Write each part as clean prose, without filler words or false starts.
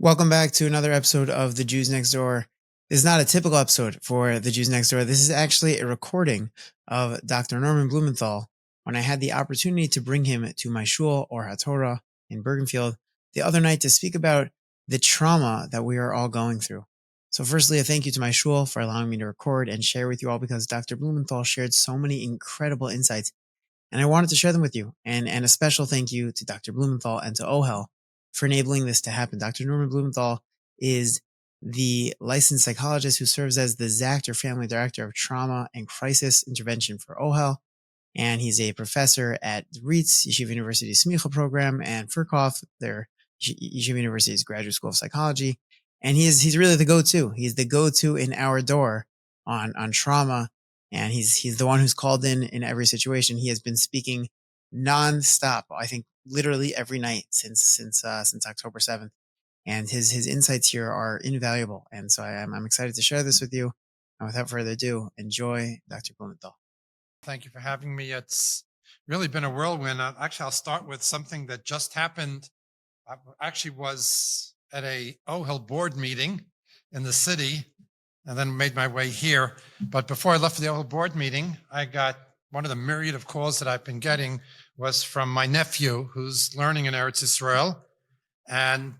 Welcome back to another episode of The Jews Next Door. This is not a typical episode for The Jews Next Door. This is actually a recording of Dr. Norman Blumenthal when I had the opportunity to bring him to my shul or HaTorah in Bergenfield the other night to speak about the trauma that we are all going through. So firstly, a thank you to my shul for allowing me to record and share with you all because Dr. Blumenthal shared so many incredible insights and I wanted to share them with you. And a special thank you to Dr. Blumenthal and to OHEL for enabling this to happen. Dr. Norman Blumenthal is the licensed psychologist who serves as the ZACT or Family Director of Trauma and Crisis Intervention for OHEL. And he's a professor at REITS, Yeshiva University Smicha program, and Furkov, their Yeshiva University's Graduate School of Psychology. And he's really the go-to. He's the go-to in our door on trauma. And he's the one who's called in every situation. He has been speaking nonstop, I think literally every night since October 7th. And his insights here are invaluable. And so I'm excited to share this with you. And without further ado, enjoy Dr. Blumenthal. Thank you for having me. It's really been a whirlwind. Actually, I'll start with something that just happened. I actually was at a OHIL board meeting in the city and then made my way here. But before I left the OHIL board meeting, I got one of the myriad of calls that I've been getting was from my nephew who's learning in Eretz Yisrael. And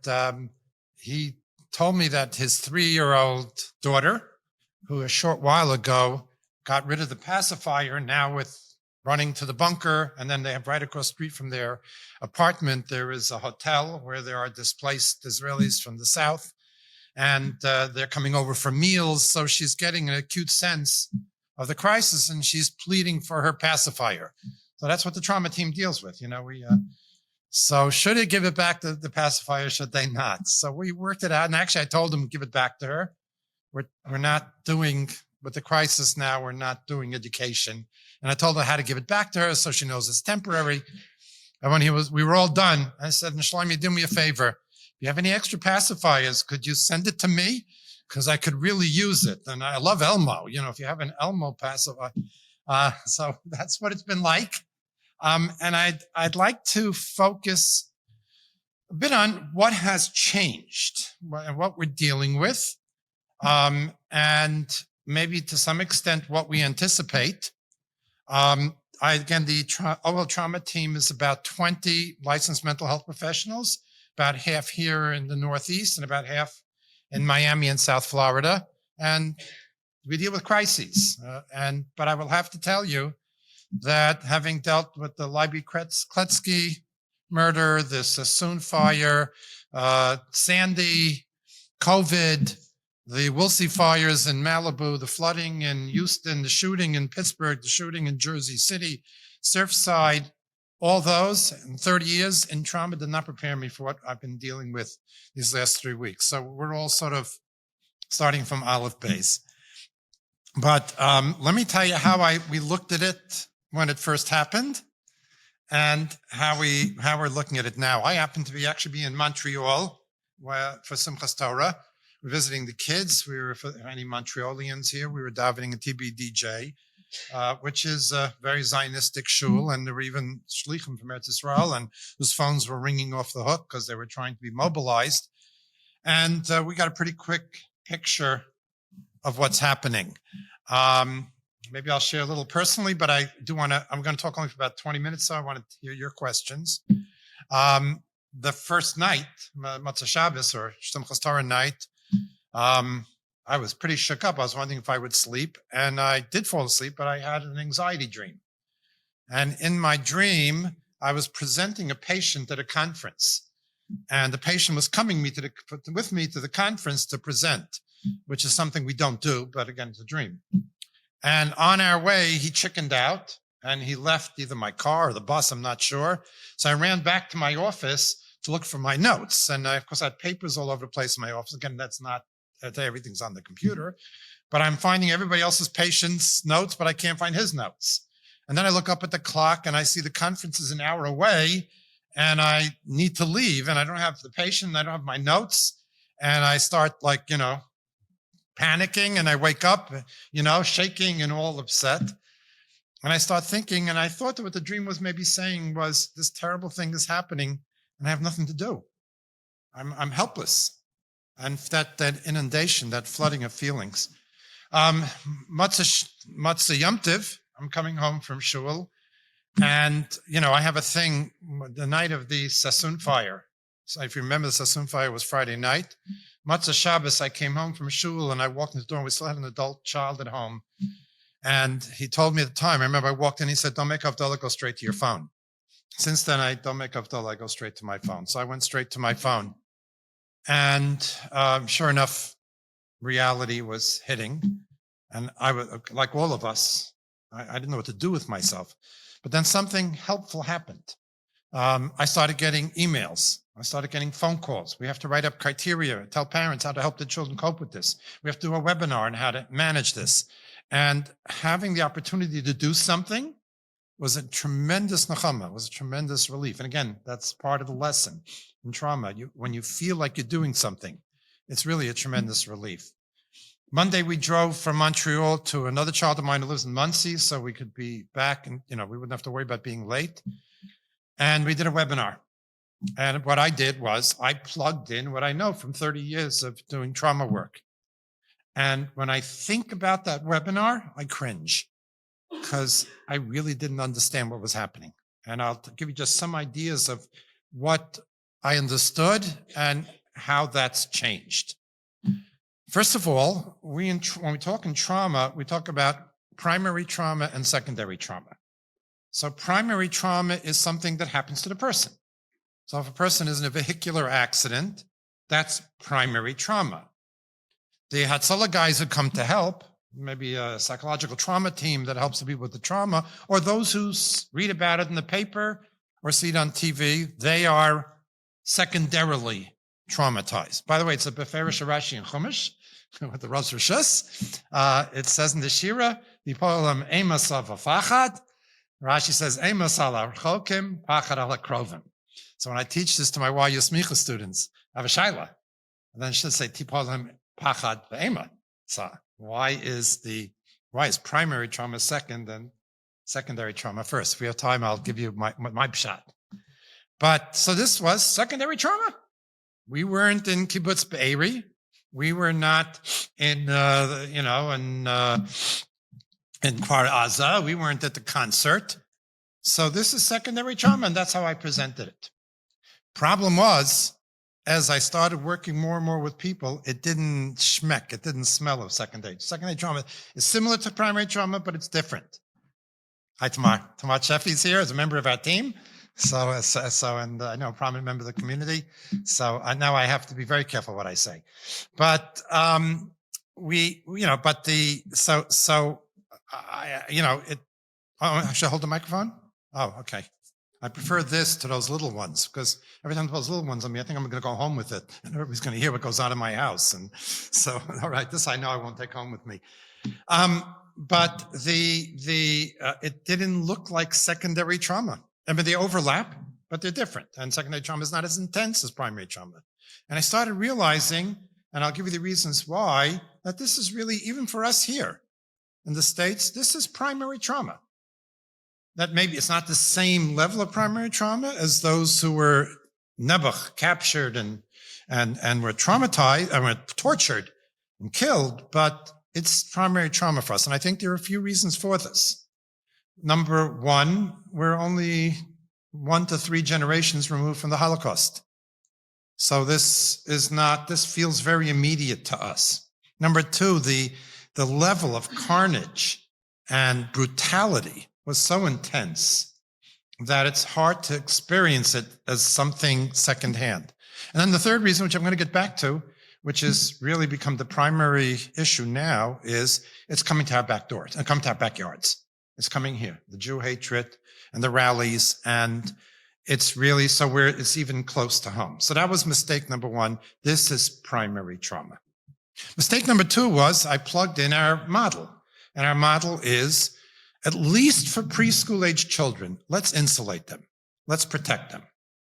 he told me that his 3-year-old daughter, who a short while ago got rid of the pacifier, now with running to the bunker, and then they have right across the street from their apartment, there is a hotel where there are displaced Israelis from the south, and they're coming over for meals, so she's getting an acute sense of the crisis, and she's pleading for her pacifier. So that's what the trauma team deals with. So should it give it back to the pacifier, should they not? So we worked it out, and actually I told them, give it back to her. We're not doing, with the crisis now, we're not doing education. And I told her how to give it back to her so she knows it's temporary. And when we were all done, I said, Shlomi, do me a favor. If you have any extra pacifiers, could you send it to me? Because I could really use it. And I love Elmo. If you have an Elmo pacifier. So that's what it's been like. And I'd like to focus a bit on what has changed and what we're dealing with. And maybe to some extent what we anticipate. The OHIL trauma team is about 20 licensed mental health professionals, about half here in the Northeast and about half in Miami and South Florida. And we deal with crises. But I will have to tell you that having dealt with the Libby Kletsky murder, the Sassoon fire, Sandy, COVID, the Woolsey fires in Malibu, the flooding in Houston, the shooting in Pittsburgh, the shooting in Jersey City, Surfside, all those in 30 years in trauma did not prepare me for what I've been dealing with these last 3 weeks. So we're all sort of starting from Aleph base. But let me tell you how we looked at it when it first happened and how we're looking at it now. I happen to actually be in Montreal for Simchas Torah. We're visiting the kids. We were, for any Montrealians here, we were davening at TBDJ, which is a very Zionistic shul, and there were even shlichim from Eretz Yisrael, and whose phones were ringing off the hook because they were trying to be mobilized. And we got a pretty quick picture of what's happening. Maybe I'll share a little personally, but I'm going to talk only for about 20 minutes, so I want to hear your questions. The first night, Matzah Shabbos or Simchas Torah night, I was pretty shook up. I was wondering if I would sleep, and I did fall asleep, but I had an anxiety dream. And in my dream, I was presenting a patient at a conference, and the patient was coming with me to the conference to present, which is something we don't do, but again, it's a dream. And on our way, he chickened out, and he left either my car or the bus, I'm not sure. So I ran back to my office to look for my notes. And of course, I had papers all over the place in my office. Again, everything's on the computer. But I'm finding everybody else's patient's notes, but I can't find his notes. And then I look up at the clock, and I see the conference is an hour away, and I need to leave. And I don't have the patient, and I don't have my notes. And I start panicking, and I wake up, shaking and all upset. And I start thinking, and I thought that what the dream was maybe saying was, this terrible thing is happening, and I have nothing to do. I'm helpless. and that inundation, that flooding of feelings. Matzah Yom Tiv, I'm coming home from shul, and I have a thing the night of the Sassoon fire. So if you remember, the Sassoon fire was Friday night. Matzah Shabbos, I came home from shul and I walked in the door and we still had an adult child at home. And he told me at the time, I remember I walked in, he said, don't make Havdalah, go straight to your phone. Since then, I don't make Havdalah, I go straight to my phone. So I went straight to my phone. And sure enough, reality was hitting. And I was, like all of us, I didn't know what to do with myself. But then something helpful happened. I started getting emails. I started getting phone calls. We have to write up criteria, tell parents how to help the children cope with this. We have to do a webinar on how to manage this. And having the opportunity to do something was a tremendous nachama, was a tremendous relief. And again, that's part of the lesson in trauma. When you feel like you're doing something, it's really a tremendous relief. Monday, we drove from Montreal to another child of mine who lives in Muncie, so we could be back and, we wouldn't have to worry about being late. And we did a webinar. And what I did was I plugged in what I know from 30 years of doing trauma work. And when I think about that webinar, I cringe because I really didn't understand what was happening. And I'll give you just some ideas of what I understood and how that's changed. First of all, when we talk in trauma, we talk about primary trauma and secondary trauma. So primary trauma is something that happens to the person. So if a person is in a vehicular accident, that's primary trauma. The Hatzalah guys who come to help, maybe a psychological trauma team that helps the people with the trauma, or those who read about it in the paper or see it on TV, they are secondarily traumatized. By the way, it's a Beferish Rashi in Chumash with the Rosh Rishus. It says in the Shira, Yipolam emas av afachad. Rashi says, emas ala chokim, pachad ala krovim. So when I teach this to my YU Smicha students, I have a shaila. And then she'll say, Tipolam pachad ve'ema. So why is primary trauma second and secondary trauma first? If we have time, I'll give you my pshat. But so this was secondary trauma. We weren't in Kibbutz Be'eri. We were not in Kfar Aza. We weren't at the concert. So this is secondary trauma, and that's how I presented it. Problem was, as I started working more and more with people, it didn't schmeck. It didn't smell of secondary. Secondary trauma is similar to primary trauma, but it's different. Hi, Tamar. Tamar Sheffy's here as a member of our team. And I know a prominent member of the community. So now I have to be very careful what I say. But should I hold the microphone? Oh, okay. I prefer this to those little ones because every time those little ones on me, I think I'm going to go home with it and everybody's going to hear what goes on in my house. And so, all right, this I know I won't take home with me. But it didn't look like secondary trauma. I mean, they overlap, but they're different. And secondary trauma is not as intense as primary trauma. And I started realizing, and I'll give you the reasons why, that this is really, even for us here in the States, this is primary trauma. That maybe it's not the same level of primary trauma as those who were nebuch, captured and were traumatized and were tortured and killed, but it's primary trauma for us. And I think there are a few reasons for this. Number one, we're only 1 to 3 generations removed from the Holocaust. So this feels very immediate to us. Number two, the level of carnage and brutality was so intense that it's hard to experience it as something secondhand. And then the third reason, which I'm going to get back to, which has really become the primary issue now, is it's coming to our back doors and coming to our backyards. It's coming here, the Jew hatred and the rallies, and it's really, it's even close to home. So that was mistake number one. This is primary trauma. Mistake number two was I plugged in our model, and our model is, at least for preschool-age children, let's insulate them. Let's protect them.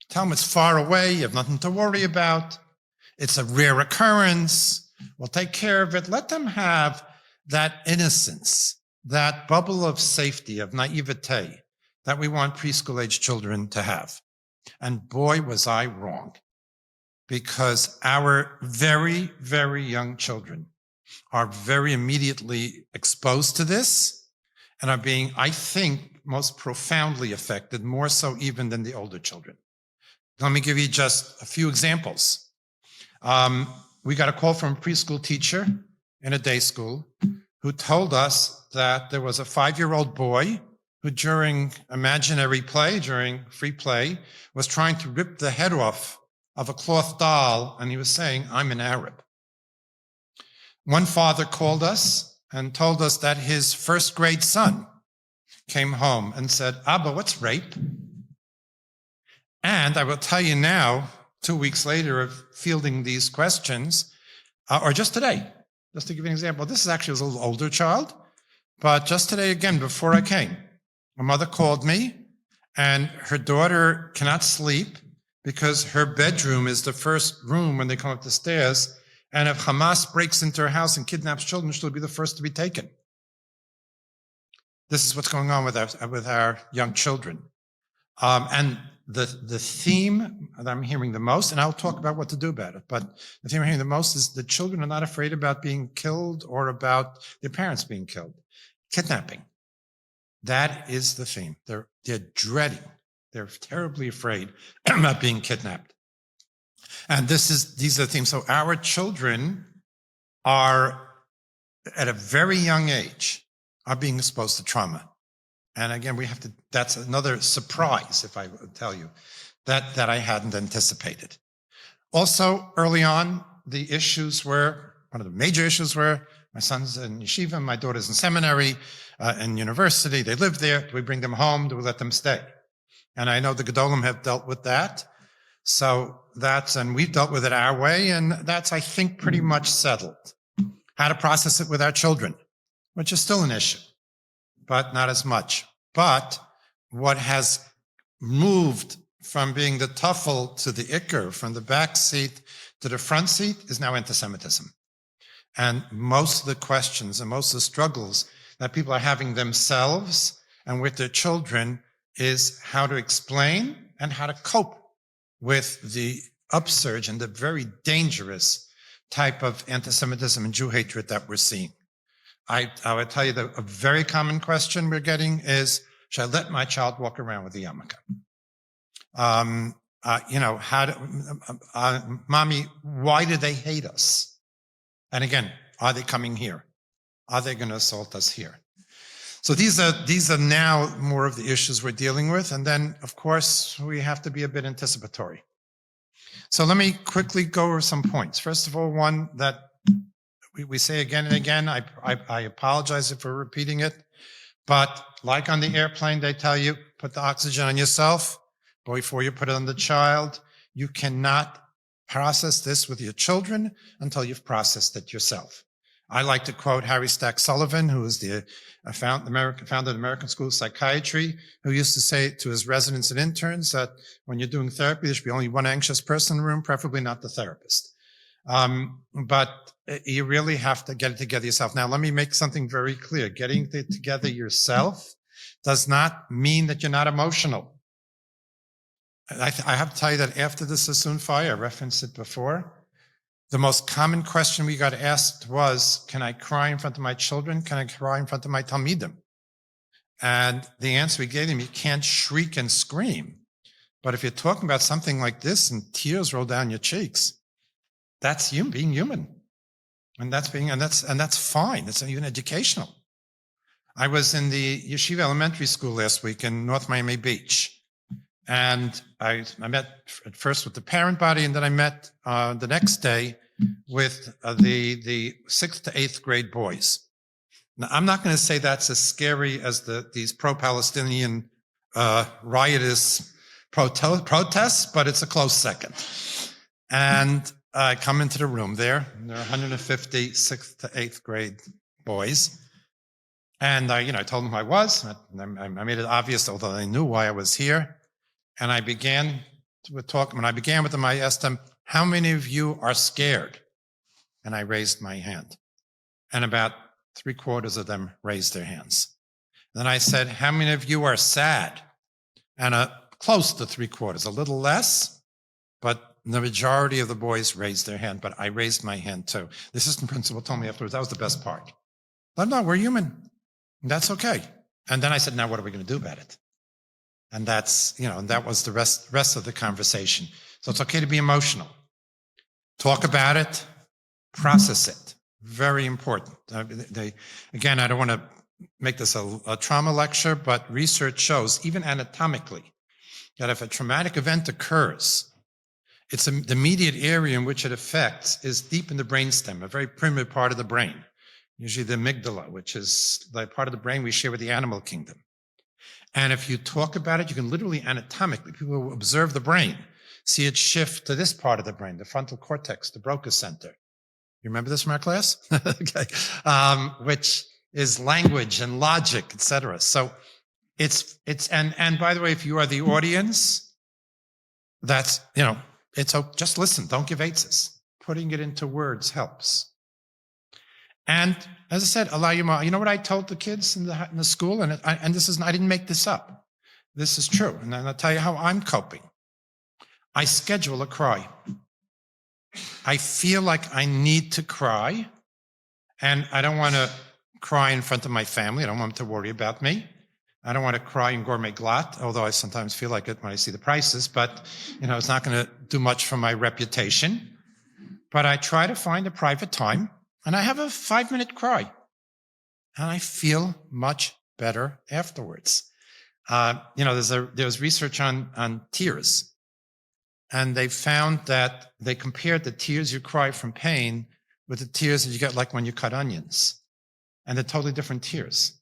Tell them it's far away, you have nothing to worry about. It's a rare occurrence. We'll take care of it. Let them have that innocence, that bubble of safety, of naivete that we want preschool-age children to have. And boy, was I wrong. because our very, very young children are very immediately exposed to this and are being, I think, most profoundly affected, more so even than the older children. Let me give you just a few examples. We got a call from a preschool teacher in a day school who told us that there was a 5-year-old boy who during imaginary play, during free play, was trying to rip the head off of a cloth doll, and he was saying, "I'm an Arab." One father called us and told us that his first grade son came home and said, "Abba, what's rape?" And I will tell you now, 2 weeks later of fielding these questions, or just today, just to give you an example, this is actually a little older child, but just today again, before I came, my mother called me and her daughter cannot sleep because her bedroom is the first room when they come up the stairs. And if Hamas breaks into her house and kidnaps children, she'll be the first to be taken. This is what's going on with our young children. And the theme that I'm hearing the most, and I'll talk about what to do about it, but the theme I'm hearing the most is the children are not afraid about being killed or about their parents being killed. Kidnapping. That is the theme. They're dreading. They're terribly afraid about being kidnapped. And these are the themes. So our children are, at a very young age, are being exposed to trauma. And again, that's another surprise, if I tell you, that I hadn't anticipated. Also, early on, one of the major issues were, my son's in yeshiva, my daughter's in seminary, and university. They live there. Do we bring them home? Do we let them stay? And I know the Gedolim have dealt with that. So and we've dealt with it our way, and that's, I think, pretty much settled. How to process it with our children, which is still an issue, but not as much. But what has moved from being the tuffle to the ikker, from the back seat to the front seat, is now anti-Semitism. And most of the questions and most of the struggles that people are having themselves and with their children is how to explain and how to cope with the upsurge and the very dangerous type of anti-Semitism and Jew hatred that we're seeing. I would tell you that a very common question we're getting is, should I let my child walk around with a yarmulke? Mommy, why do they hate us? And again, are they coming here? Are they going to assault us here? So these are now more of the issues we're dealing with. And then, of course, we have to be a bit anticipatory. So let me quickly go over some points. First of all, one that we say again and again, I apologize if we're repeating it, but like on the airplane, they tell you, put the oxygen on yourself before you put it on the child. You cannot process this with your children until you've processed it yourself. I like to quote Harry Stack Sullivan, who is the founder of the American School of Psychiatry, who used to say to his residents and interns that when you're doing therapy, there should be only one anxious person in the room, preferably not the therapist. But you really have to get it together yourself. Now, let me make something very clear. Getting it together yourself does not mean that you're not emotional. I have to tell you that after the Sassoon fire, I referenced it before, the most common question we got asked was, can I cry in front of my children? Can I cry in front of my Talmidim? And the answer we gave them, you can't shriek and scream. But if you're talking about something like this and tears roll down your cheeks, that's being human. And that's fine. It's even educational. I was in the Yeshiva Elementary School last week in North Miami Beach. And I met at first with the parent body, and then I met the next day with the 6th to 8th grade boys. Now, I'm not going to say that's as scary as these pro-Palestinian riotous protests, but it's a close second. And I come into the room there, and there are 150 6th to 8th grade boys. And I told them who I was. I made it obvious, although they knew why I was here. And I began with talking. When I began with them, I asked them, how many of you are scared? And I raised my hand. And about 3/4 of them raised their hands. Then I said, how many of you are sad? And close to 3/4, a little less, but the majority of the boys raised their hand, but I raised my hand too. The assistant principal told me afterwards, that was the best part. But no, we're human. That's okay. And then I said, now what are we going to do about it? And that's, and that was the rest of the conversation. So it's okay to be emotional. Talk about it, process it. Very important. Again, I don't want to make this a trauma lecture, but research shows, even anatomically, that if a traumatic event occurs, it's the immediate area in which it affects is deep in the brainstem, a very primitive part of the brain, usually the amygdala, which is the part of the brain we share with the animal kingdom. And if you talk about it, you can literally anatomically, people who observe the brain, see it shift to this part of the brain, the frontal cortex, the Broca center. You remember this from our class? Okay. Which is language and logic, etc. So and by the way, if you are the audience, that's, just listen, don't give answers. Putting it into words helps. And as I said, allow your mom. You know what I told the kids in the school? And I didn't make this up. This is true. And then I'll tell you how I'm coping. I schedule a cry. I feel like I need to cry, and I don't want to cry in front of my family. I don't want them to worry about me. I don't want to cry in gourmet glatt, although I sometimes feel like it when I see the prices, but it's not going to do much for my reputation. But I try to find a private time, and I have a 5-minute cry, and I feel much better afterwards. There's research on tears. And they found that they compared the tears you cry from pain with the tears that you get like when you cut onions. And they're totally different tears.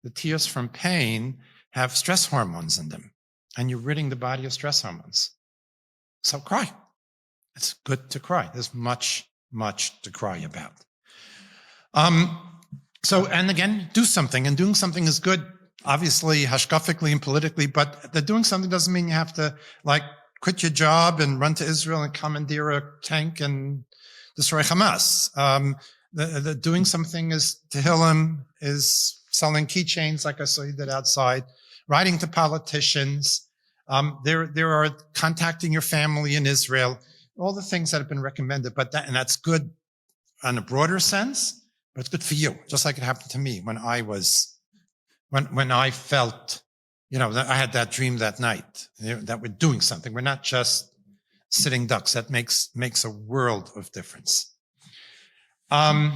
The tears from pain have stress hormones in them. And you're ridding the body of stress hormones. So cry. It's good to cry. There's much, much to cry about. And again, do something. And doing something is good, obviously, hashkafically and politically. But the doing something doesn't mean you have to, quit your job and run to Israel and commandeer a tank and destroy Hamas. The doing something is Tehillim, is selling keychains like I saw you did outside, writing to politicians. There are contacting your family in Israel, all the things that have been recommended. And that's good on a broader sense, but it's good for you, just like it happened to me when I felt I had that dream that night, that we're doing something. We're not just sitting ducks. That makes a world of difference. So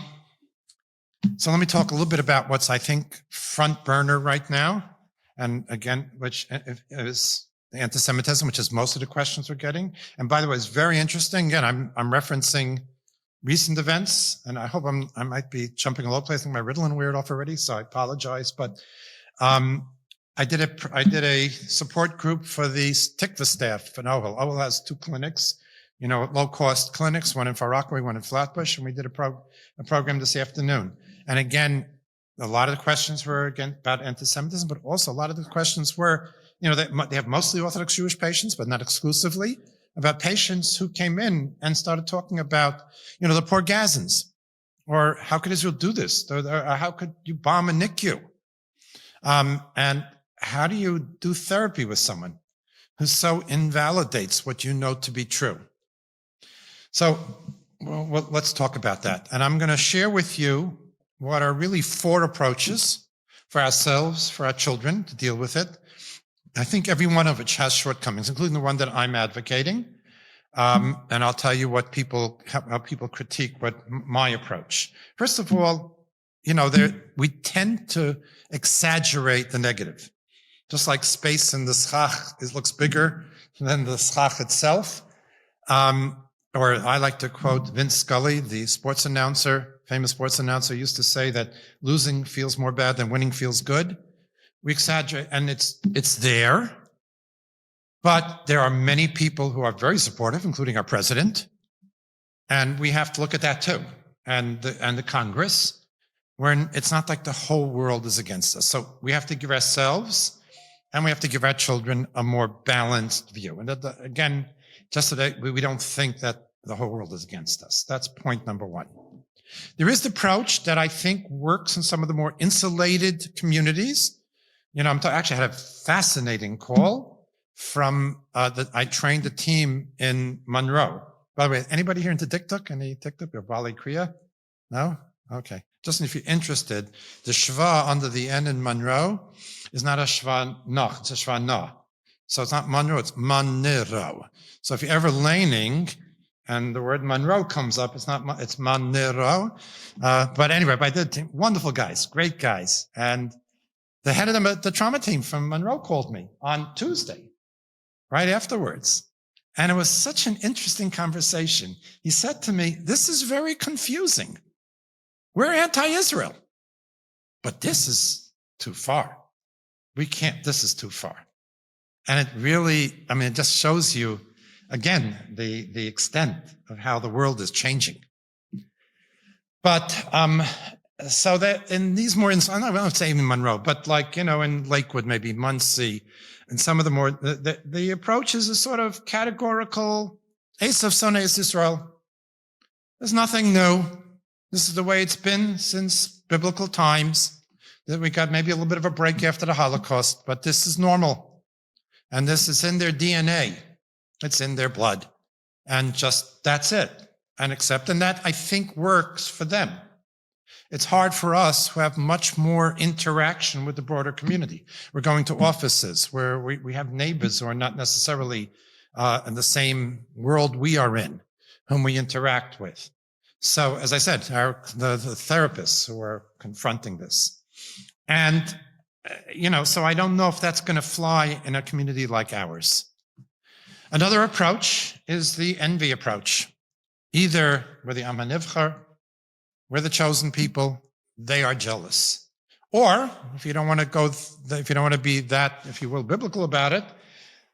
let me talk a little bit about what's, I think, front burner right now. And again, which is the anti-Semitism, which is most of the questions we're getting. And by the way, it's very interesting. Again, I'm referencing recent events, and I hope I might be jumping all over the place. I think my Ritalin weird off already, so I apologize. But I did a support group for the Tikva staff in Ohel. Ohel has 2 clinics, low-cost clinics, one in Far Rockaway, one in Flatbush, and we did a program this afternoon. And again, a lot of the questions were again about anti-Semitism, but also a lot of the questions were, they have mostly Orthodox Jewish patients, but not exclusively, about patients who came in and started talking about, the poor Gazans, or how could Israel do this, or how could you bomb a NICU? And how do you do therapy with someone who so invalidates what you know to be true? So, well, let's talk about that. And I'm going to share with you what are really 4 approaches for ourselves, for our children to deal with it. I think every one of which has shortcomings, including the one that I'm advocating. And I'll tell you how people critique my approach. First of all, we tend to exaggerate the negative. Just like space in the schach, it looks bigger than the schach itself. Or I like to quote Vince Scully, the famous sports announcer, used to say that losing feels more bad than winning feels good. We exaggerate, and it's there. But there are many people who are very supportive, including our president. And we have to look at that too. And the Congress, where it's not like the whole world is against us. So we have to give ourselves and we have to give our children a more balanced view. And again, just so that we don't think that the whole world is against us. That's point number 1. There is the approach that I think works in some of the more insulated communities. Actually had a fascinating call I trained a team in Monroe. By the way, anybody here into TikTok? Any TikTok or Bali Kriya? No? Okay. Just if you're interested, the shva under the N in Monroe is not a shva noch, it's a shva no. So it's not Monroe, it's Monero. So if you're ever laning and the word Monroe comes up, it's Monero. But anyway, I did wonderful guys, great guys. And the head of the trauma team from Monroe called me on Tuesday, right afterwards. And it was such an interesting conversation. He said to me, this is very confusing. We're anti-Israel, but this is too far. This is too far. And it really, it just shows you, again, the extent of how the world is changing. But, so that in these more, I don't say even Monroe, but in Lakewood, maybe Muncie, and some of the more, the approach is a sort of categorical, Esav Sonei Israel. There's nothing new. This is the way it's been since biblical times. That we got maybe a little bit of a break after the Holocaust, but this is normal. And this is in their DNA. It's in their blood. And just, that's it. And accepting that, I think, works for them. It's hard for us who have much more interaction with the broader community. We're going to offices where we have neighbors who are not necessarily in the same world we are in, whom we interact with. So, as I said, the therapists who are confronting this. And, so I don't know if that's going to fly in a community like ours. Another approach is the envy approach. Either we're the Am HaNivchar, we're the chosen people, they are jealous. Or, if you don't want to be that, if you will, biblical about it,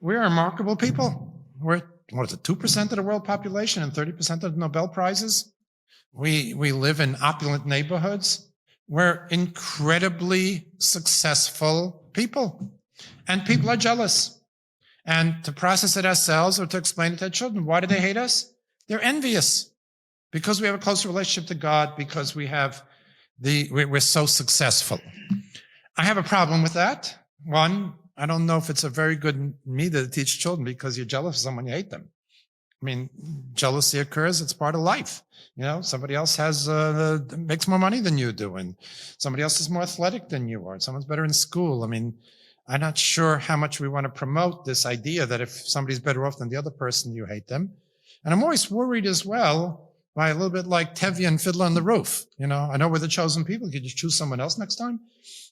we're remarkable people. We're, 2% of the world population and 30% of the Nobel Prizes? We live in opulent neighborhoods. We're incredibly successful people. And people are jealous. And to process it ourselves or to explain it to our children, why do they hate us? They're envious. Because we have a closer relationship to God, because we're so successful. I have a problem with that. One, I don't know if it's a very good meter to teach children because you're jealous of someone, you hate them. Jealousy occurs, it's part of life. Somebody else makes more money than you do, and somebody else is more athletic than you are, someone's better in school. I'm not sure how much we want to promote this idea that if somebody's better off than the other person, you hate them. And I'm always worried as well by a little bit like Tevye and Fiddler on the Roof. I know we're the chosen people. Could you choose someone else next time?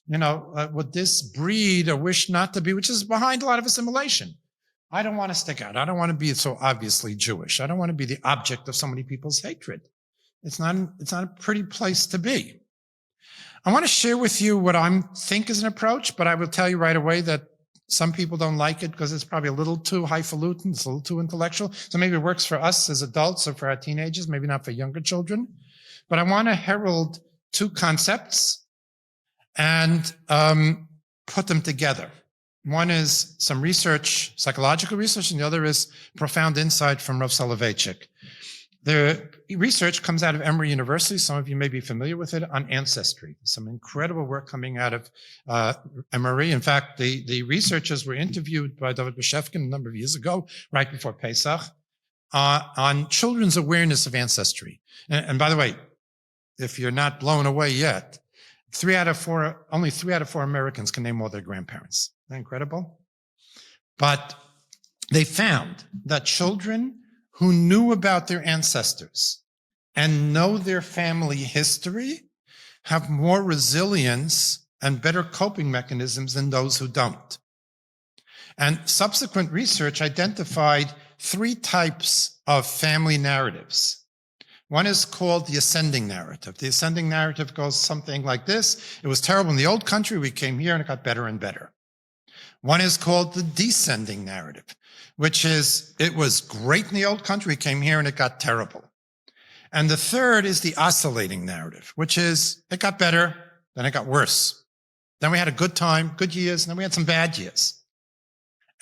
Would this breed a wish not to be, which is behind a lot of assimilation? I don't want to stick out. I don't want to be so obviously Jewish. I don't want to be the object of so many people's hatred. It's not a pretty place to be. I want to share with you what I think is an approach, but I will tell you right away that some people don't like it because it's probably a little too highfalutin, it's a little too intellectual. So maybe it works for us as adults or for our teenagers, maybe not for younger children. But I want to herald two concepts and put them together. One is some research, psychological research, and the other is profound insight from Rav Soloveitchik. The research comes out of Emory University. Some of you may be familiar with it, on ancestry. Some incredible work coming out of Emory. In fact, the researchers were interviewed by David Beshefkin a number of years ago, right before Pesach, on children's awareness of ancestry. And by the way, if you're not blown away yet, only 3 out of 4 Americans can name all their grandparents. Isn't that incredible? But they found that children who knew about their ancestors and know their family history have more resilience and better coping mechanisms than those who don't. And subsequent research identified 3 types of family narratives. One is called the ascending narrative. The ascending narrative goes something like this. It was terrible in the old country. We came here and it got better and better. One is called the descending narrative, which is it was great in the old country. We came here and it got terrible. And the third is the oscillating narrative, which is it got better, then it got worse. Then we had a good time, good years, and then we had some bad years.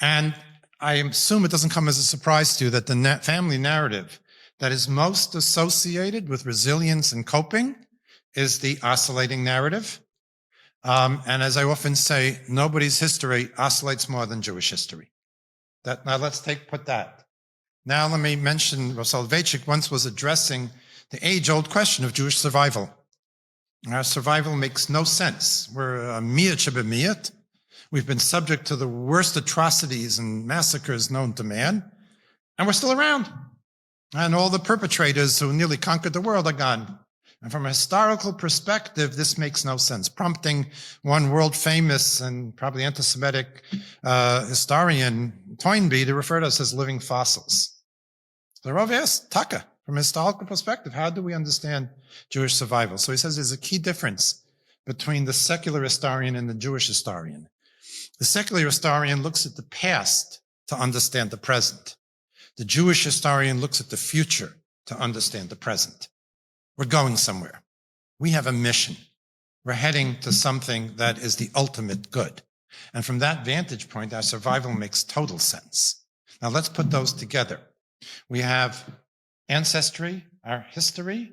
And I assume it doesn't come as a surprise to you that the family narrative that is most associated with resilience and coping is the oscillating narrative. And as I often say, nobody's history oscillates more than Jewish history. Now let's put that. Now let me mention Soloveitchik once was addressing the age-old question of Jewish survival. Our survival makes no sense. We're a miyat shebemiyat. We've been subject to the worst atrocities and massacres known to man, and we're still around. And all the perpetrators who nearly conquered the world are gone. And from a historical perspective, this makes no sense, prompting one world-famous and probably anti-Semitic historian, Toynbee, to refer to us as living fossils. The Rav asked Taka, from a historical perspective, how do we understand Jewish survival? So he says there's a key difference between the secular historian and the Jewish historian. The secular historian looks at the past to understand the present. The Jewish historian looks at the future to understand the present. We're going somewhere. We have a mission. We're heading to something that is the ultimate good. And from that vantage point, our survival makes total sense. Now let's put those together. We have ancestry, our history,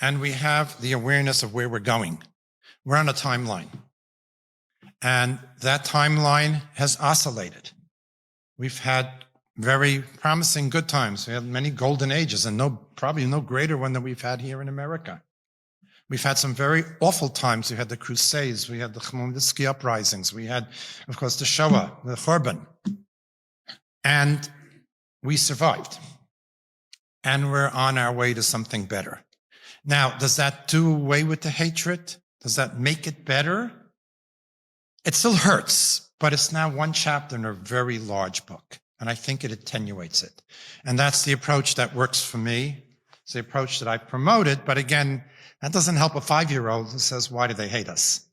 and we have the awareness of where we're going. We're on a timeline. And that timeline has oscillated. We've had very promising good times. We had many golden ages, and probably no greater one than we've had here in America. We've had some very awful times. We had the Crusades. We had the Khmelnytsky uprisings. We had, of course, the Shoah, the Khorban. And we survived. And we're on our way to something better. Now, does that do away with the hatred? Does that make it better? It still hurts, but it's now one chapter in a very large book. And I think it attenuates it. And that's the approach that works for me. It's the approach that I promoted. But again, that doesn't help a 5-year-old who says, why do they hate us?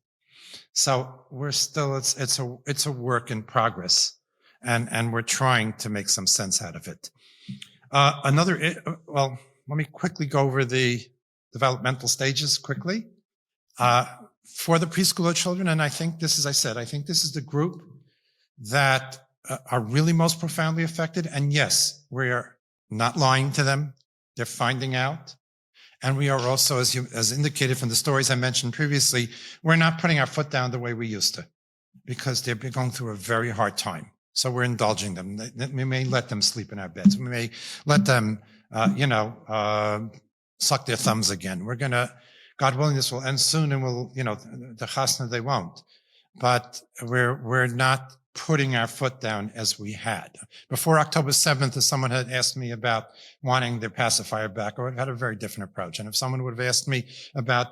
So we're still, it's a work in progress. And we're trying to make some sense out of it. Let me quickly go over the developmental stages quickly. For the preschooler children, and I think this is the group that are really most profoundly affected. And yes, we are not lying to them. They're finding out. And we are also, as indicated from the stories I mentioned previously, we're not putting our foot down the way we used to because they're going through a very hard time. So we're indulging them. We may let them sleep in our beds. We may let them, suck their thumbs again. We're going to, God willing, this will end soon and the chasna, they won't. But we're not putting our foot down as we had. Before October 7th, if someone had asked me about wanting their pacifier back, I would have had a very different approach. And if someone would have asked me about,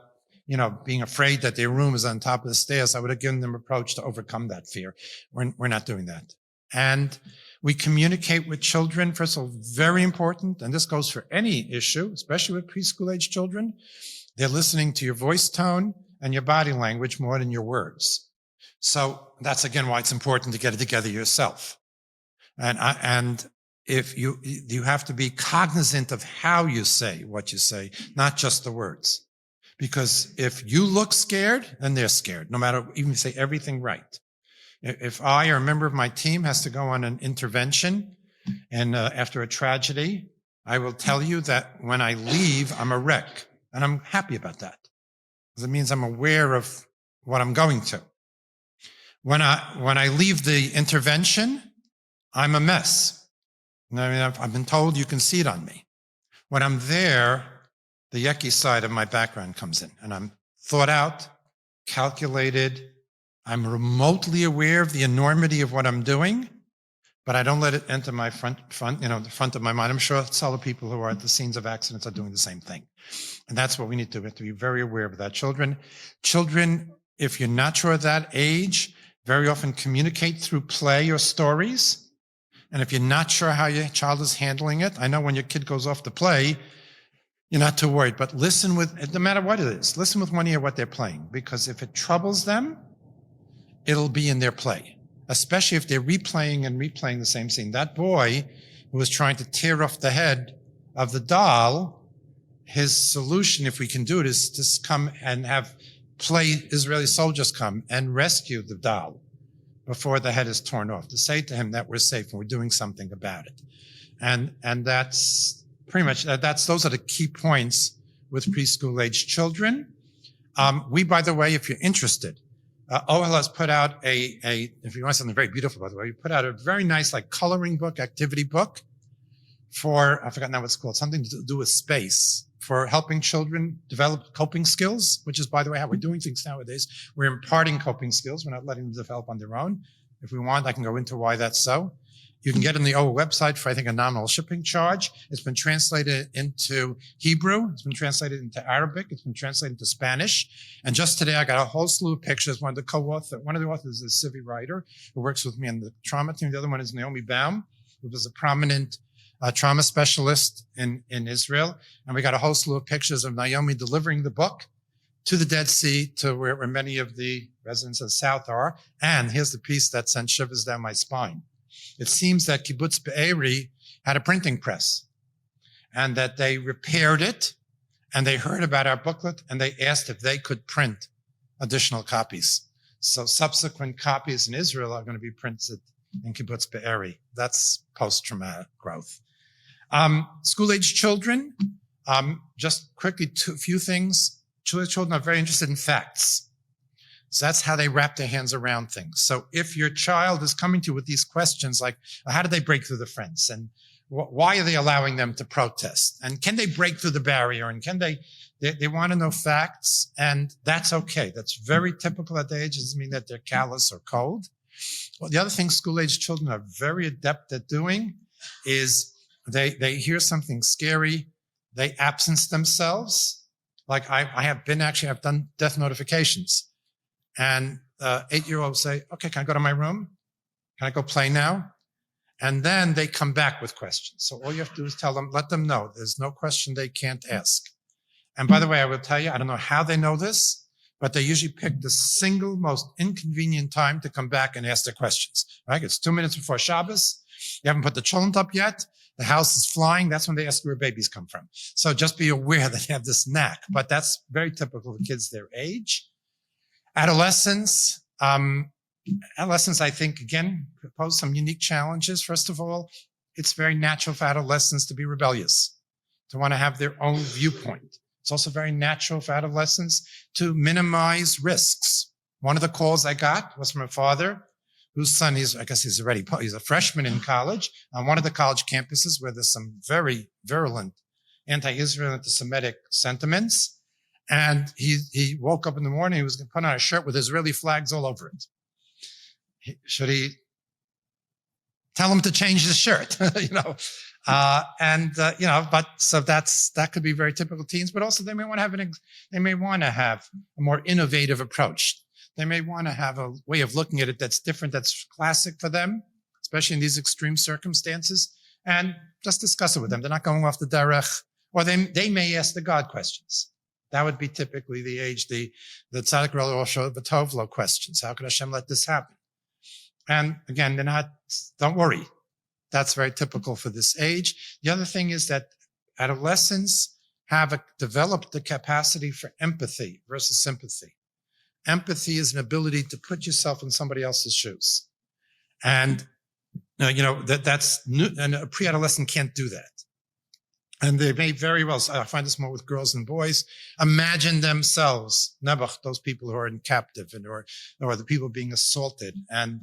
being afraid that their room is on top of the stairs, I would have given them an approach to overcome that fear. We're not doing that. And we communicate with children, first of all, very important, and this goes for any issue, especially with preschool age children. They're listening to your voice tone and your body language more than your words. So that's again why it's important to get it together yourself. And if you have to be cognizant of how you say what you say, not just the words. Because if you look scared, then they're scared, no matter, even if you say everything right. If I or a member of my team has to go on an intervention and after a tragedy, I will tell you that when I leave, I'm a wreck. And I'm happy about that. Because it means I'm aware of what I'm going to. When I leave the intervention, I'm a mess. I've been told you can see it on me. When I'm there, the yucky side of my background comes in. And I'm thought out, calculated. I'm remotely aware of the enormity of what I'm doing, but I don't let it enter my the front of my mind. I'm sure some of the people who are at the scenes of accidents are doing the same thing. And that's what we need to do. We have to be very aware of that. Children, if you're not sure of that age, very often communicate through play or stories. And if you're not sure how your child is handling it, I know when your kid goes off to play, you're not too worried, but listen no matter what it is, listen with one ear what they're playing, because if it troubles them, it'll be in their play, especially if they're replaying the same scene. That boy who was trying to tear off the head of the doll, his solution, if we can do it, is to come and have Israeli soldiers come and rescue the doll before the head is torn off, to say to him that we're safe and we're doing something about it. And that's pretty much, those are the key points with preschool age children. We, by the way, if you're interested, OHEL has put out if you want something very beautiful, by the way, we put out a very nice like coloring book, activity book for, I forgot now what it's called, something to do with space, for helping children develop coping skills, which is, by the way, how we're doing things nowadays. We're imparting coping skills. We're not letting them develop on their own. If we want, I can go into why that's so. You can get it on the OHEL website for, I think, a nominal shipping charge. It's been translated into Hebrew. It's been translated into Arabic. It's been translated into Spanish. And just today, I got a whole slew of pictures. One of the authors is a Civi writer who works with me on the trauma team. The other one is Naomi Baum, who was a prominent trauma specialist in Israel. And we got a whole slew of pictures of Naomi delivering the book to the Dead Sea, to where many of the residents of the South are. And here's the piece that sent shivers down my spine. It seems that Kibbutz Be'eri had a printing press and that they repaired it, and they heard about our booklet and they asked if they could print additional copies. So subsequent copies in Israel are going to be printed in Kibbutz Be'eri. That's post-traumatic growth. School-age children, just quickly, a few things. Children are very interested in facts. So that's how they wrap their hands around things. So if your child is coming to you with these questions like, how did they break through the fence? And why are they allowing them to protest? And can they break through the barrier? And can they want to know facts? And that's okay. That's very typical at the age. It doesn't mean that they're callous or cold. Well, the other thing school-age children are very adept at doing is they hear something scary. They absence themselves. Like I've done death notifications. And 8-year-olds say, okay, can I go to my room? Can I go play now? And then they come back with questions. So all you have to do is let them know there's no question they can't ask. And by the way, I will tell you, I don't know how they know this, but they usually pick the single most inconvenient time to come back and ask their questions. Right? It's 2 minutes before Shabbos. You haven't put the cholent up yet. The house is flying. That's when they ask where babies come from. So just be aware that they have this knack. But that's very typical of kids their age. Adolescents, I think, again, pose some unique challenges. First of all, it's very natural for adolescents to be rebellious, to want to have their own viewpoint. It's also very natural for adolescents to minimize risks. One of the calls I got was from a father whose son he's a freshman in college on one of the college campuses where there's some very virulent anti-Israel, anti-Semitic sentiments. And he woke up in the morning, he was going to put on a shirt with Israeli flags all over it. Should he tell him to change his shirt? But so that could be very typical teens, but also they may want to have a more innovative approach. They may want to have a way of looking at it that's different, that's classic for them, especially in these extreme circumstances, and just discuss it with them. They're not going off the derech, or they may ask the God questions. That would be typically the age, the Tzaddik Rosh V'Tovlo questions. How could Hashem let this happen? And again, don't worry. That's very typical for this age. The other thing is that adolescents have developed the capacity for empathy versus sympathy. Empathy is an ability to put yourself in somebody else's shoes. And, that's new, and a pre-adolescent can't do that. And they may very well, I find this more with girls and boys, imagine themselves, those people who are in captive or the people being assaulted. And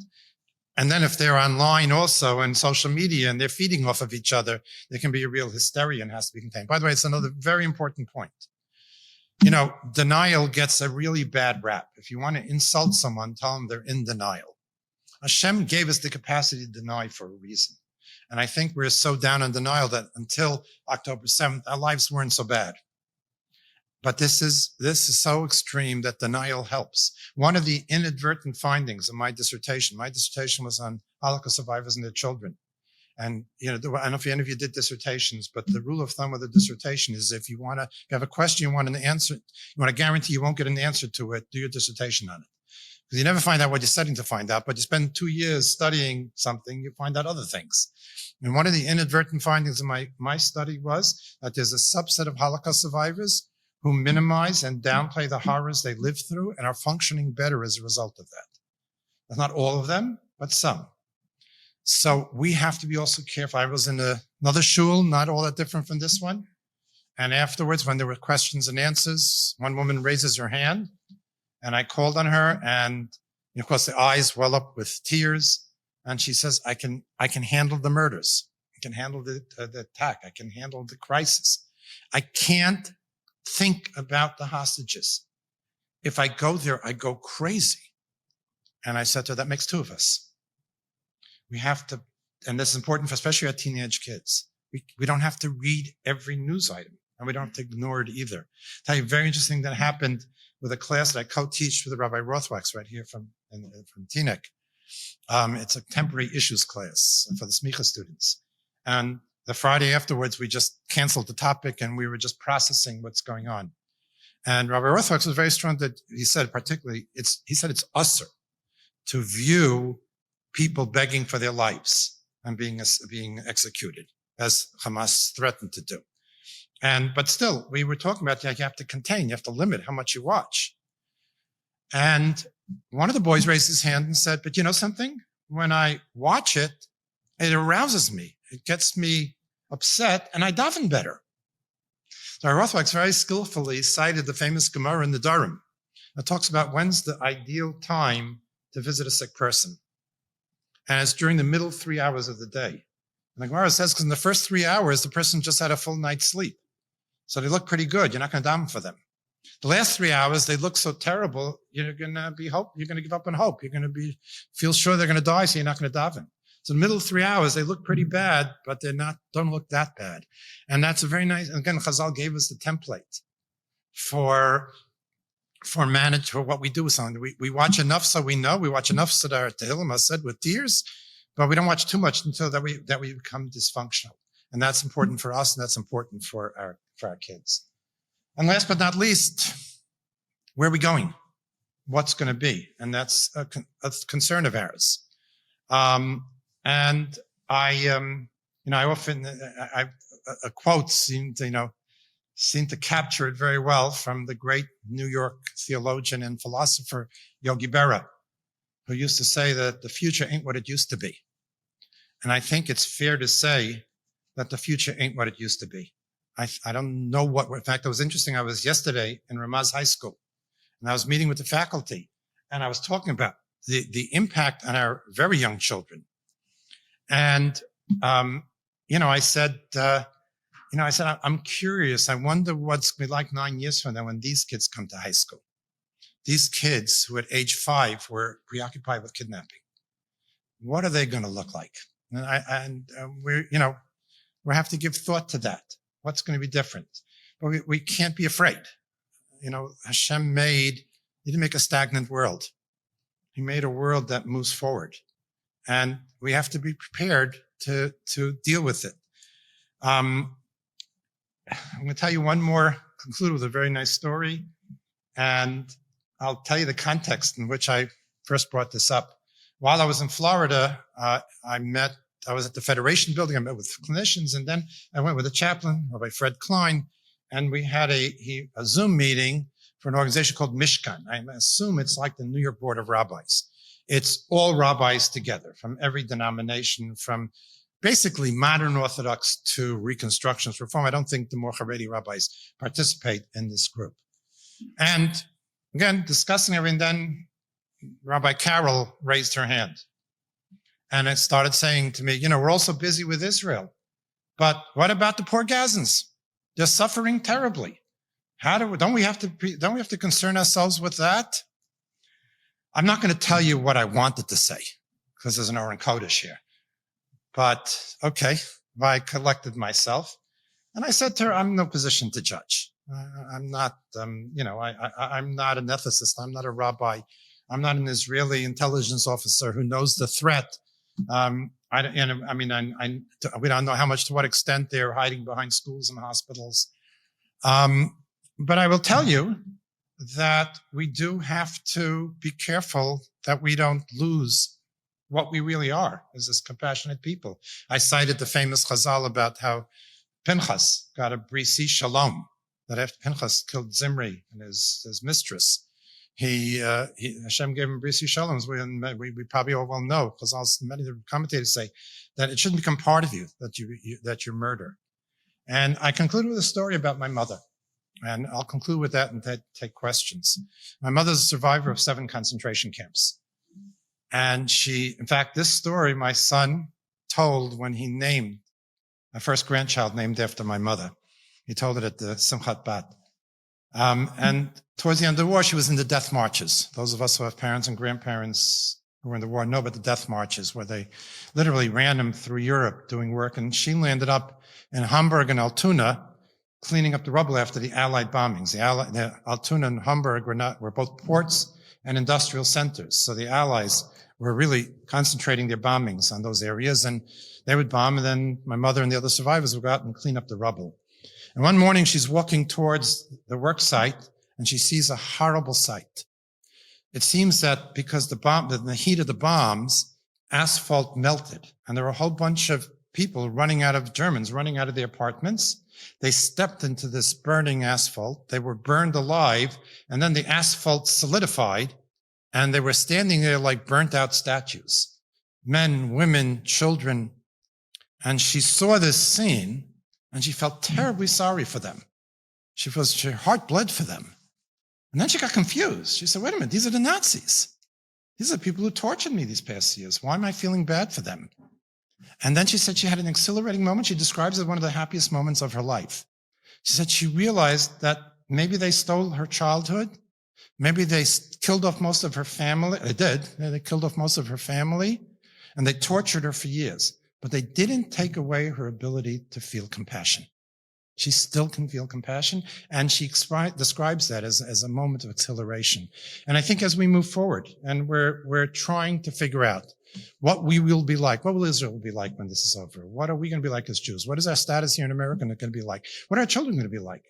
then if they're online also and social media and they're feeding off of each other, there can be a real hysteria and has to be contained. By the way, it's another very important point. Denial gets a really bad rap. If you want to insult someone, tell them they're in denial. Hashem gave us the capacity to deny for a reason. And I think we're so down in denial that until October 7th, our lives weren't so bad. But this is so extreme that denial helps. One of the inadvertent findings of my dissertation was on Holocaust survivors and their children. And, I don't know if any of you did dissertations, but the rule of thumb with a dissertation is if you have a question, you want an answer, you want to guarantee you won't get an answer to it, do your dissertation on it. Because you never find out what you're studying to find out, but you spend 2 years studying something, you find out other things. And one of the inadvertent findings of my study was that there's a subset of Holocaust survivors who minimize and downplay the horrors they lived through and are functioning better as a result of that. That's not all of them, but some. So we have to be also careful. I was in another shul, not all that different from this one. And afterwards, when there were questions and answers, one woman raises her hand And I called on her, and of course the eyes well up with tears. And she says, I can handle the murders. I can handle the attack. I can handle the crisis. I can't think about the hostages. If I go there, I go crazy. And I said to her, that makes two of us. We have to, and this is important for especially our teenage kids. We don't have to read every news item, and we don't have to ignore it either. I'll tell you, very interesting that happened with a class that I co-teach with Rabbi Rothwax right here from Teaneck. It's a temporary issues class for the Smicha students. And the Friday afterwards, we just canceled the topic and we were just processing what's going on. And Rabbi Rothwax was very strong that he said particularly, it's usher to view people begging for their lives and being executed, as Hamas threatened to do. But still, we were talking about you have to contain, you have to limit how much you watch. And one of the boys raised his hand and said, but you know something? When I watch it, it arouses me. It gets me upset, and I daven better. So Rothwax very skillfully cited the famous Gemara in the Durham that talks about when's the ideal time to visit a sick person. And it's during the middle 3 hours of the day. And the Gemara says, because in the first 3 hours, the person just had a full night's sleep. So they look pretty good. You're not going to daven for them. The last 3 hours, they look so terrible, you're going to give up on hope. You're going to feel sure they're going to die, so you're not going to daven. So in the middle of 3 hours, they look pretty bad, but don't look that bad. And that's a very nice, again, Chazal gave us the template for what we do with something. We watch enough so we know. We watch enough so that our Tehillim said with tears, but we don't watch too much until that we become dysfunctional. And that's important for us, and that's important for our kids. And last but not least, where are we going? What's going to be? And that's a concern of ours. And I often, a quote seemed to capture it very well from the great New York theologian and philosopher Yogi Berra, who used to say that the future ain't what it used to be. And I think it's fair to say that the future ain't what it used to be. I don't know in fact, it was interesting. I was yesterday in Ramaz High School, and I was meeting with the faculty, and I was talking about the impact on our very young children. And, I said, I'm curious. I wonder what's going to be like 9 years from now when these kids come to high school. These kids who at age 5 were preoccupied with kidnapping. What are they going to look like? And we have to give thought to that. What's going to be different? But we can't be afraid. Hashem he didn't make a stagnant world. He made a world that moves forward. And we have to be prepared to deal with it. I'm going to tell you one more, conclude with a very nice story. And I'll tell you the context in which I first brought this up. While I was in Florida, I was at the Federation building. I met with clinicians, and then I went with a chaplain, Rabbi Fred Klein, and we had a Zoom meeting for an organization called Mishkan. I assume it's like the New York Board of Rabbis. It's all rabbis together from every denomination, from basically modern Orthodox to Reconstructionist Reform. I don't think the more Haredi rabbis participate in this group. And again, discussing everything, then Rabbi Carol raised her hand. And it started saying to me, we're also busy with Israel, but what about the poor Gazans? They're suffering terribly. Don't we have to concern ourselves with that? I'm not going to tell you what I wanted to say because there's an Oren Kodesh here, but okay, I collected myself and I said to her, I'm in no position to judge. I'm not, I'm not an ethicist. I'm not a rabbi. I'm not an Israeli intelligence officer who knows the threat. We don't know to what extent they're hiding behind schools and hospitals. But I will tell you that we do have to be careful that we don't lose what we really are as this compassionate people. I cited the famous Chazal about how Pinchas got a brisi shalom, that after Pinchas killed Zimri and his mistress, Hashem gave him brisi shalom. We probably all well know, because many of the commentators say that it shouldn't become part of you that you murder. And I concluded with a story about my mother. And I'll conclude with that and take questions. My mother's a survivor of 7 concentration camps. And in fact, this story my son told when he named my first grandchild named after my mother. He told it at the Simchat Bat. And towards the end of the war, she was in the death marches. Those of us who have parents and grandparents who were in the war know about the death marches, where they literally ran them through Europe doing work. And she landed up in Hamburg and Altona, cleaning up the rubble after the Allied bombings. The Altona and Hamburg were both ports and industrial centers. So the Allies were really concentrating their bombings on those areas, and they would bomb, and then my mother and the other survivors would go out and clean up the rubble. And one morning she's walking towards the work site, and she sees a horrible sight. It seems that because the heat of the bombs, asphalt melted, and there were a whole bunch of people Germans running out of their apartments. They stepped into this burning asphalt. They were burned alive, and then the asphalt solidified, and they were standing there like burnt out statues. Men, women, children. And she saw this scene, and she felt terribly sorry for them. Her heart bled for them. And then she got confused. She said, wait a minute, these are the Nazis. These are the people who tortured me these past years. Why am I feeling bad for them? And then she said she had an exhilarating moment. She describes it as one of the happiest moments of her life. She said she realized that maybe they stole her childhood. Maybe they killed off most of her family. They did. They killed off most of her family, and they tortured her for years. But they didn't take away her ability to feel compassion. She still can feel compassion, and she describes that as a moment of exhilaration. And I think as we move forward, and we're trying to figure out what we will be like, what will Israel be like when this is over? What are we going to be like as Jews? What is our status here in America going to be like? What are our children going to be like?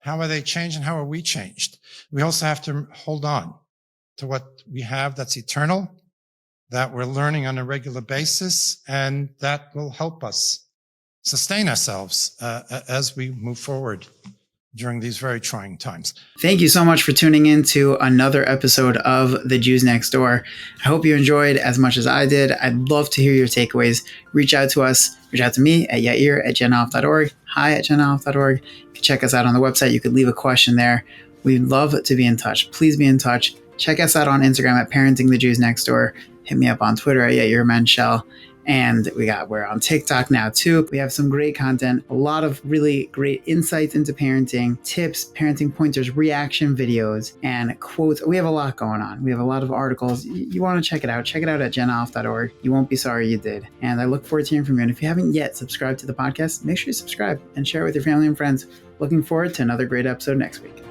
How are they changed, and how are we changed? We also have to hold on to what we have that's eternal, that we're learning on a regular basis, and that will help us sustain ourselves as we move forward during these very trying times. Thank you so much for tuning in to another episode of The Jews Next Door. I hope you enjoyed as much as I did. I'd love to hear your takeaways. Reach out to us. Reach out to me at yair@genoff.org, hi@genoff.org. You can check us out on the website. You could leave a question there. We'd love to be in touch. Please be in touch. Check us out on Instagram at Parenting the Jews Next Door. Hit me up on Twitter at Yair Menshel. And we're on TikTok now too. We have some great content, a lot of really great insights into parenting, tips, parenting pointers, reaction videos, and quotes. We have a lot going on. We have a lot of articles. You want to check it out. Check it out at genoff.org. You won't be sorry you did. And I look forward to hearing from you. And if you haven't yet subscribed to the podcast, make sure you subscribe and share it with your family and friends. Looking forward to another great episode next week.